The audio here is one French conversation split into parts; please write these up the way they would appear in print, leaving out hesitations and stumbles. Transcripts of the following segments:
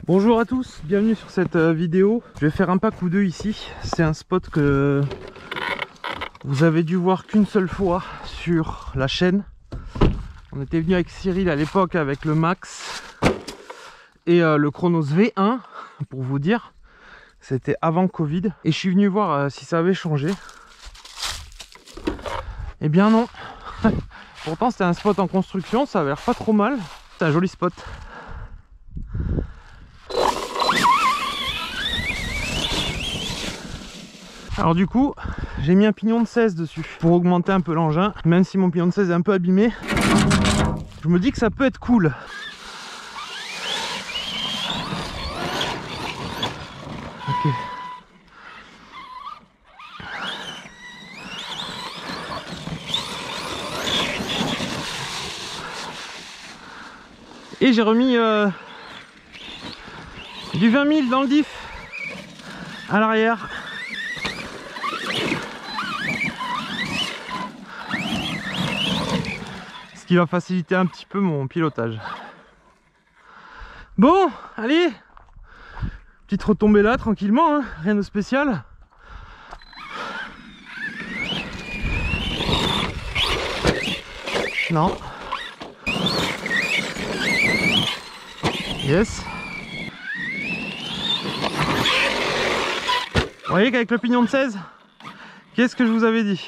Bonjour à tous, bienvenue sur cette vidéo. Je vais faire un pack ou deux ici. C'est un spot que vous avez dû voir qu'une seule fois sur la chaîne. On était venu avec Cyril à l'époque avec le Max et le Chronos V1 pour vous dire. C'était avant Covid et je suis venu voir si ça avait changé. Eh bien non. Pourtant c'était un spot en construction, ça avait l'air pas trop mal. C'est un joli spot. Alors du coup, j'ai mis un pignon de 16 dessus pour augmenter un peu l'engin. Même si mon pignon de 16 est un peu abîmé, je me dis que ça peut être cool. Ok. Et j'ai remis du 20 000 dans le diff à l'arrière. Ce qui va faciliter un petit peu mon pilotage. Bon, allez, petite retombée là tranquillement, hein, rien de spécial. Non. Yes. Vous voyez qu'avec le pignon de 16, qu'est-ce que je vous avais dit?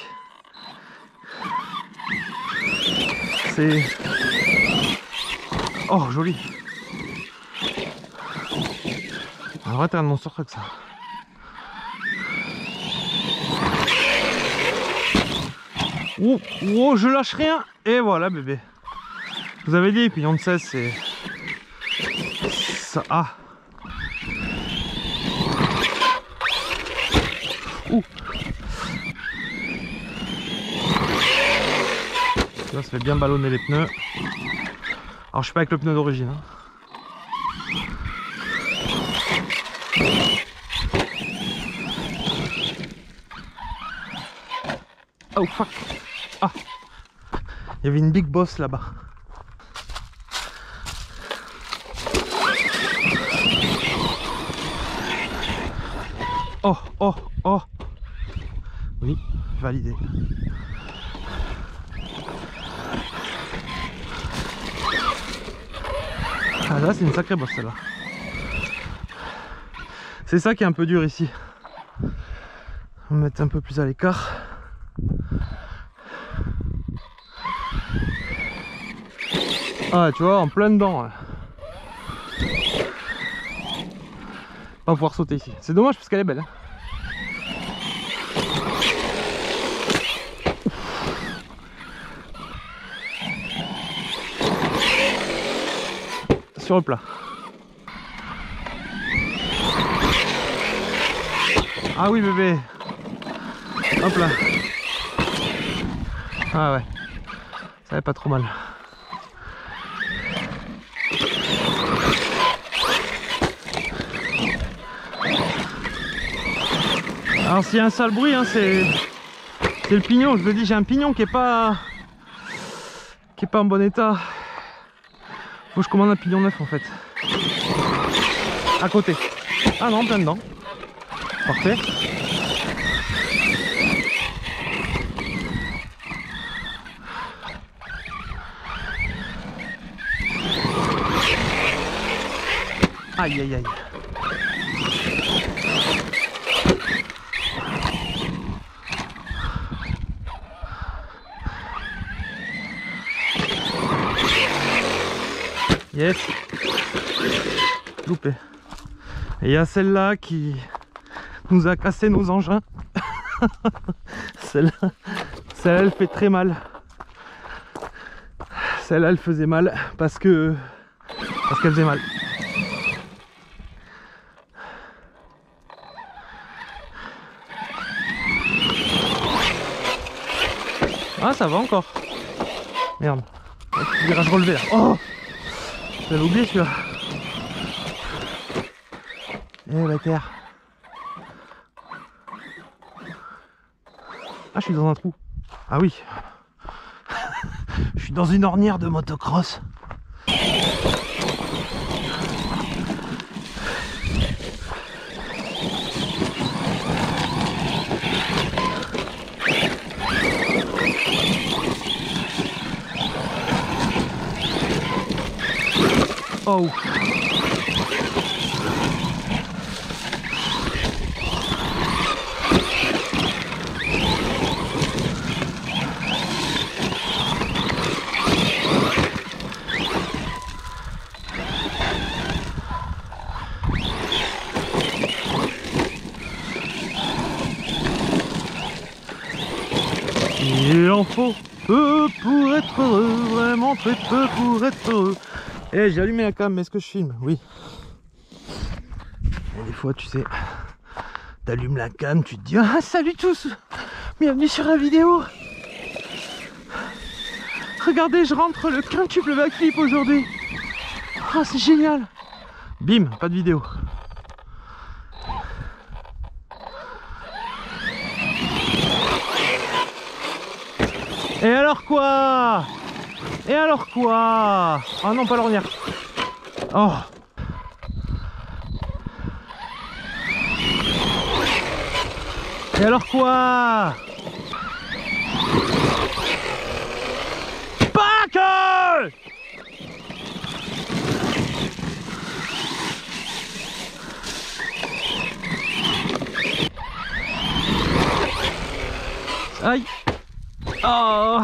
C'est... Oh, joli. Un vrai terrain de monster truck ça. Oh, oh, je lâche rien. Et voilà bébé. Je vous avais dit, pignon de 16 c'est... Ça... Ah. Ouh. Là, ça fait bien ballonner les pneus. Alors je suis pas avec le pneu d'origine. Hein. Oh fuck. Ah. Il y avait une big boss là-bas. Oh, oh, oh. Oui, validé. Ah là, c'est une sacrée bosse celle-là. C'est ça qui est un peu dur ici. On va mettre un peu plus à l'écart. Ah, tu vois, en plein dedans. Ouais. On va pouvoir sauter ici. C'est dommage parce qu'elle est belle. Hein. Sur le plat. Ah oui bébé. Hop là. Ah ouais. Ça va pas trop mal. Alors s'il y a un sale bruit, hein, c'est le pignon. Je vous dis, j'ai un pignon qui est pas en bon état. Faut que je commande un pignon neuf en fait. À côté. Ah non, plein dedans. Parfait. Aïe aïe aïe. Yes. Loupé. Et il y a celle-là qui nous a cassé nos engins. Celle-là, elle fait très mal. Celle-là, elle faisait mal parce qu'elle faisait mal. Ah, ça va encore. Merde. Virage relevé là. Oh, j'avais oublié celui-là. Eh la terre. Ah, je suis dans un trou. Ah oui. Je suis dans une ornière de motocross. Oh. Il en faut peu pour être heureux, vraiment très peu pour être heureux. Eh, j'ai allumé la cam, mais est-ce que je filme? Oui. Et des fois, tu sais, t'allumes la cam, tu te dis ah salut tous, bienvenue sur la vidéo. Regardez, je rentre le quintuple backflip aujourd'hui. Ah, c'est génial. Bim, pas de vidéo. Et alors quoi? Et alors quoi? Ah non, pas l'ornière. Oh. Et alors quoi? Pas que! Aïe. Oh.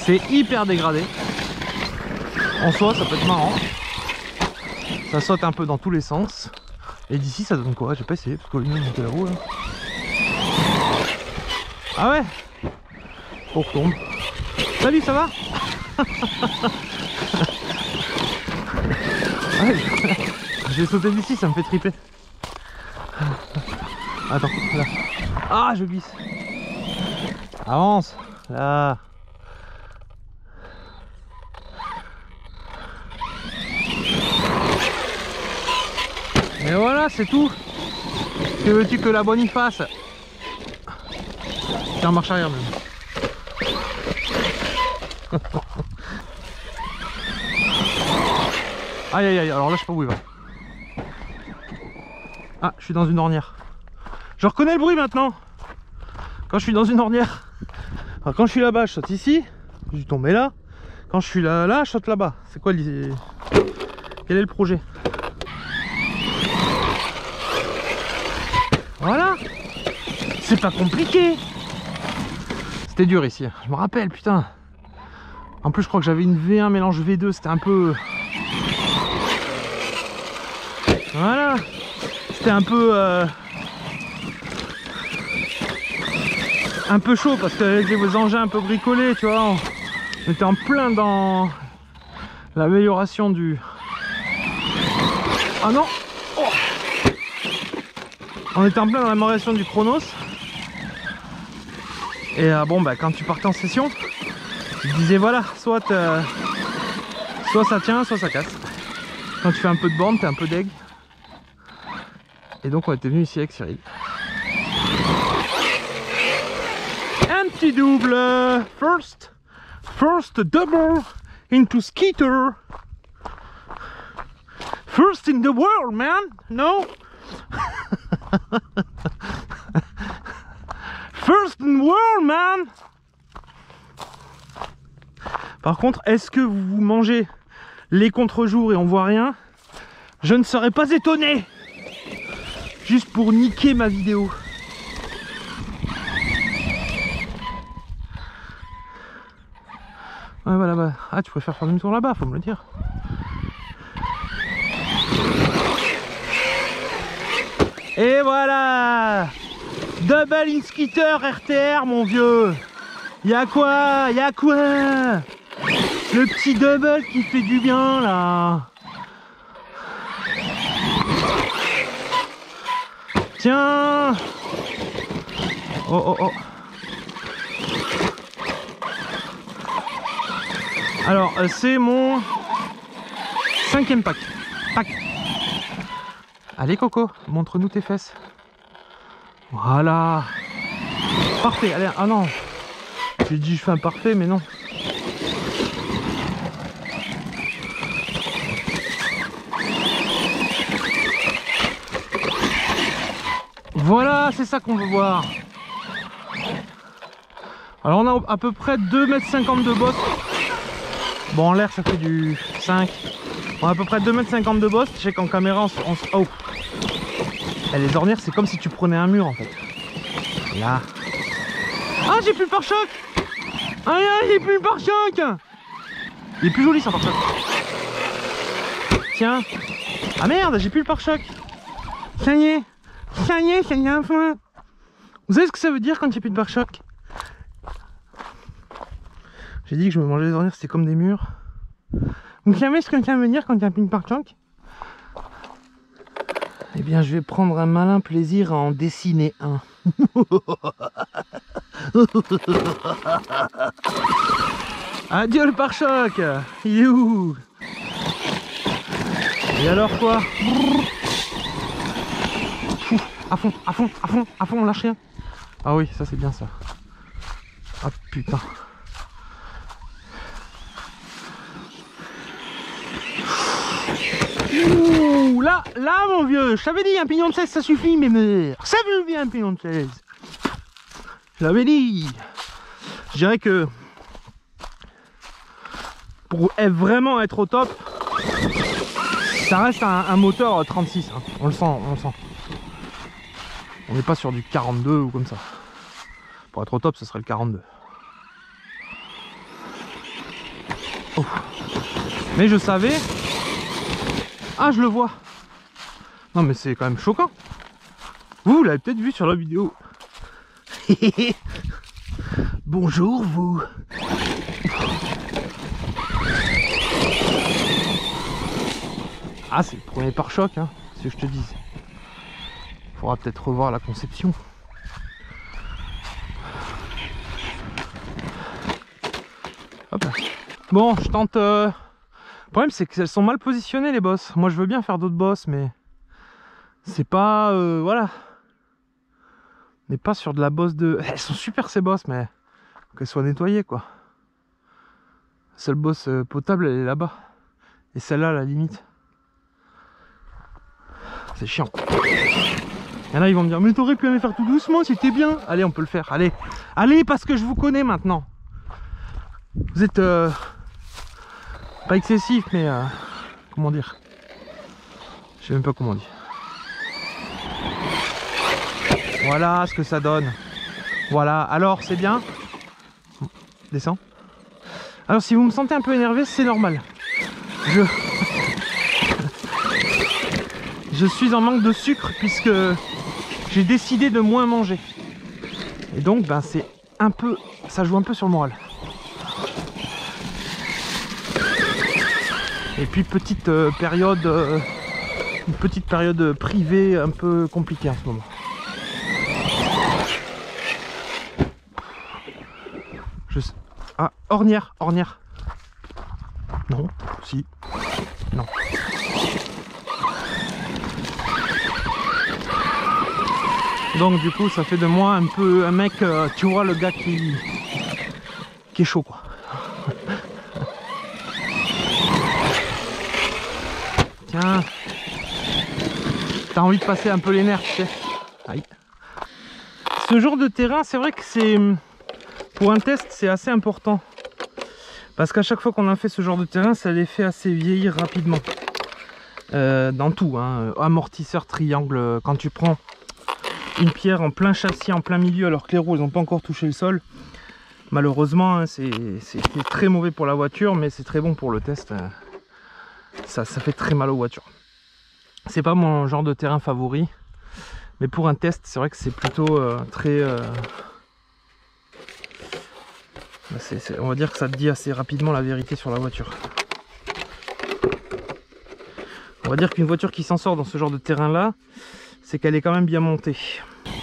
C'est hyper dégradé. En soi, ça peut être marrant. Ça saute un peu dans tous les sens. Et d'ici, ça donne quoi? J'ai pas essayé parce que le mien était là-haut. Là. Ah ouais? On retombe. Salut, ça va? Ouais, j'ai sauté d'ici, ça me fait triper. Attends, là. Ah, je glisse. Avance, là. Et voilà, c'est tout. Que veux-tu que la bonne y fasse? Tiens, marche arrière même. Aïe aïe aïe, alors là je sais pas où il va. Ah, je suis dans une ornière. Je reconnais le bruit maintenant. Quand je suis dans une ornière. Alors, quand je suis là-bas, je saute ici. Je suis tombé là. Quand je suis là, je saute là-bas. C'est quoi l'idée? Quel est le projet? Voilà. C'est pas compliqué. C'était dur ici. Je me rappelle, putain. En plus, je crois que j'avais une V1 mélange V2. C'était un peu... Voilà. C'était un peu chaud parce qu'avec les engins un peu bricolés, tu vois, on était en plein dans l'amélioration du... Ah non, oh, on était en plein dans l'amélioration du Chronos. Et bon, bah, quand tu partais en session, tu te disais voilà, soit ça tient, soit ça casse. Quand tu fais un peu de borne, t'es un peu deg. Et donc on était venu ici avec Cyril. Un petit double, first double into Skeeter. First in the world, man, no? First in the world, man. Par contre, est-ce que vous mangez les contre-jours et on voit rien? Je ne serais pas étonné. Juste pour niquer ma vidéo. Ouais, voilà, bah. Ah, tu préfères faire demi-tour là-bas, faut me le dire. Et voilà. Double in Skeeter RTR, mon vieux. Y'a quoi? Y'a quoi? Le petit double qui fait du bien, là. Tiens. Oh, oh, oh. Alors, c'est mon 5e pack. Allez, Coco, montre-nous tes fesses. Voilà. Parfait, allez, ah non. J'ai dit je fais un parfait, mais non. Voilà, c'est ça qu'on veut voir. Alors on a à peu près 2,50 m de bosse. Bon, en l'air ça fait du 5. On a à peu près 2,50 m de bosse. Je sais qu'en caméra on se... Oh, et les ornières c'est comme si tu prenais un mur en fait. Là. Ah, j'ai plus le pare-choc. Aïe aïe, j'ai plus le pare-choc. Il est plus joli sans pare-choc. Tiens. Ah merde, j'ai plus le pare-choc. Ça y est, ça y est, ça y est enfin. Vous savez ce que ça veut dire quand il n'y a plus de pare-choc? J'ai dit que je me mangeais les ornières, c'était comme des murs. Vous savez ce que ça veut dire quand il n'y a plus de pare-choc? Eh bien, je vais prendre un malin plaisir à en dessiner un. Adieu le pare-choc. Il est où? Et alors quoi? À fond, à fond, à fond, à fond, on lâche rien. Ah oui, ça c'est bien ça. Ah putain. Ouh, là mon vieux, je t'avais dit un pignon de 16 ça suffit mes mères. Ça suffit un pignon de 16. Je l'avais dit. Je dirais que pour vraiment être au top, ça reste un moteur 36, hein. On le sent, on le sent. On n'est pas sur du 42 ou comme ça. Pour être au top, ce serait le 42. Oh. Mais je savais... Ah, je le vois. Non mais c'est quand même choquant. Vous l'avez peut-être vu sur la vidéo. Bonjour vous. Ah, c'est le premier pare-choc, hein, c'est ce que je te dis. Faudra peut-être revoir la conception. Hop là. Bon, je tente... Le problème c'est qu'elles sont mal positionnées les bosses. Moi je veux bien faire d'autres bosses, mais c'est pas... voilà. On n'est pas sur de la bosse de... Elles sont super ces bosses, mais faut qu'elles soient nettoyées quoi. La seule bosse potable elle est là-bas. Et celle-là à la limite. C'est chiant. Et là ils vont me dire mais t'aurais pu aller faire tout doucement, c'était bien. Allez, on peut le faire, allez. Allez, parce que je vous connais maintenant. Vous êtes pas excessif, mais comment dire, je sais même pas comment dire. Voilà ce que ça donne. Voilà, alors c'est bien. Descends. Alors si vous me sentez un peu énervé, c'est normal. Je suis en manque de sucre puisque j'ai décidé de moins manger. Et donc ben c'est un peu, ça joue un peu sur le moral. Et puis petite période une petite période privée un peu compliquée en ce moment. Ah, ornière, ornière. Non, si. Non. Donc du coup ça fait de moi un peu un mec, tu vois, le gars qui est chaud quoi. Tiens, t'as envie de passer un peu les nerfs, tu sais. Aïe. Ce genre de terrain, c'est vrai que c'est, pour un test, c'est assez important. Parce qu'à chaque fois qu'on a fait ce genre de terrain, ça les fait assez vieillir rapidement. Dans tout, hein. Amortisseur, triangle, quand tu prends une pierre en plein châssis, en plein milieu, alors que les roues, elles n'ont pas encore touché le sol. Malheureusement, hein, c'est très mauvais pour la voiture, mais c'est très bon pour le test. Ça fait très mal aux voitures. C'est pas mon genre de terrain favori, mais pour un test, c'est vrai que c'est plutôt très... on va dire que ça te dit assez rapidement la vérité sur la voiture. On va dire qu'une voiture qui s'en sort dans ce genre de terrain là, c'est qu'elle est quand même bien montée.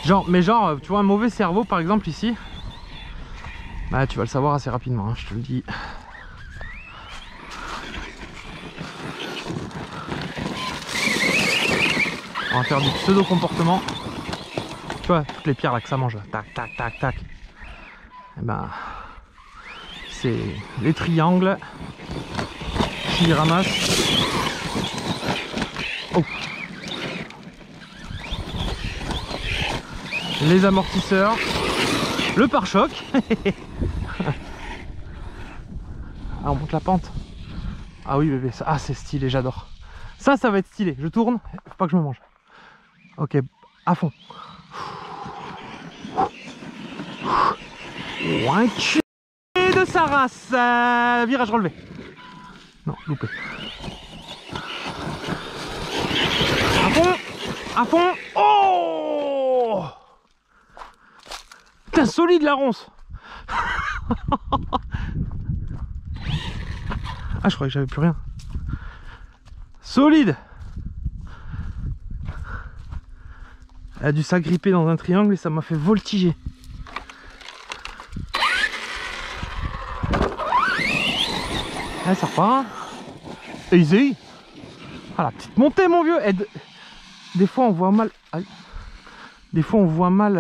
Genre, mais genre, tu vois un mauvais cerveau par exemple ici, bah tu vas le savoir assez rapidement, hein, je te le dis. On va faire du pseudo comportement. Tu vois, toutes les pierres là que ça mange, là. Tac, tac, tac, tac. Et ben, c'est les triangles qui ramassent. Oh. Les amortisseurs Le pare-choc. Ah, on monte la pente. Ah oui bébé, ça, ah, c'est stylé, j'adore. Ça va être stylé. Je tourne, faut pas que je me mange. Ok, à fond. Un cul de sa race. Virage relevé. Non, loupé. À fond. À fond. Oh, putain, solide la ronce. Ah, je croyais que j'avais plus rien. Solide. Elle a dû s'agripper dans un triangle et ça m'a fait voltiger. Ah, ça repart. Easy. Ah, la petite montée, mon vieux. Des fois on voit mal. Aïe. Des fois on voit mal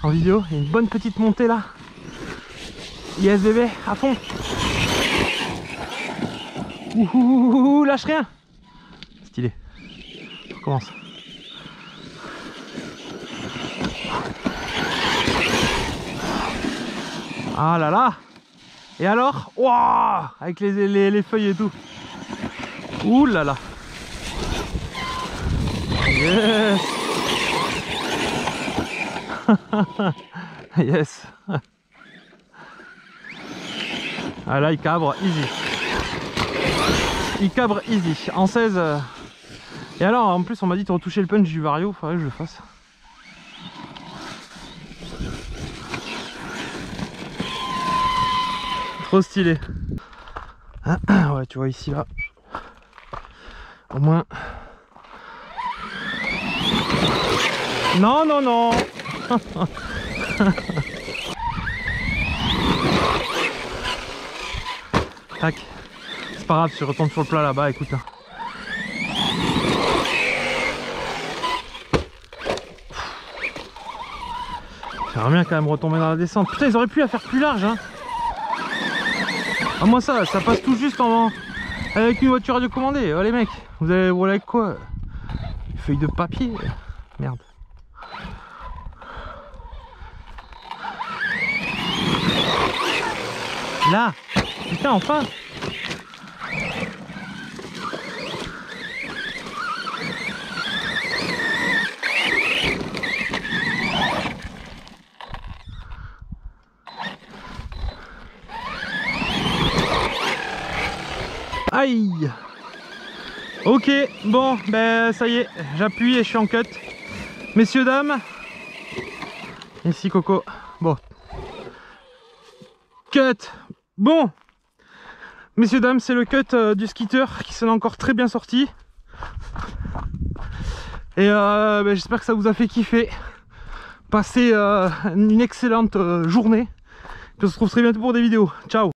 en vidéo. Il y a une bonne petite montée là. Yes bébé, à fond. Ouh, lâche rien. Stylé. On recommence. Ah là là. Et alors, waouh, avec les feuilles et tout. Ouh là là. Yes. Yes. Ah là, il cabre easy. Il cabre easy. En 16. Et alors, en plus, on m'a dit de retoucher le punch du Vario. Faudrait que je le fasse. Trop stylé. Ouais, tu vois ici, là. Au moins. Non, non, non. Tac. C'est pas grave, si je retombe sur le plat là-bas, écoute. J'aimerais bien quand même retomber dans la descente. Putain, ils auraient pu la faire plus large, hein. Ah, moi ça passe tout juste avec une voiture radiocommandée. Oh les mecs, vous allez rouler avec quoi? Une feuille de papier. Merde. Là. Putain, enfin. Aïe. Ok, bon, ben ça y est, j'appuie et je suis en cut. Messieurs, dames. Ici Coco. Bon. Cut. Bon. Messieurs, dames, c'est le cut du skitter qui s'en est encore très bien sorti. Et ben, j'espère que ça vous a fait kiffer. Passez une excellente journée. On se retrouve très bientôt pour des vidéos. Ciao.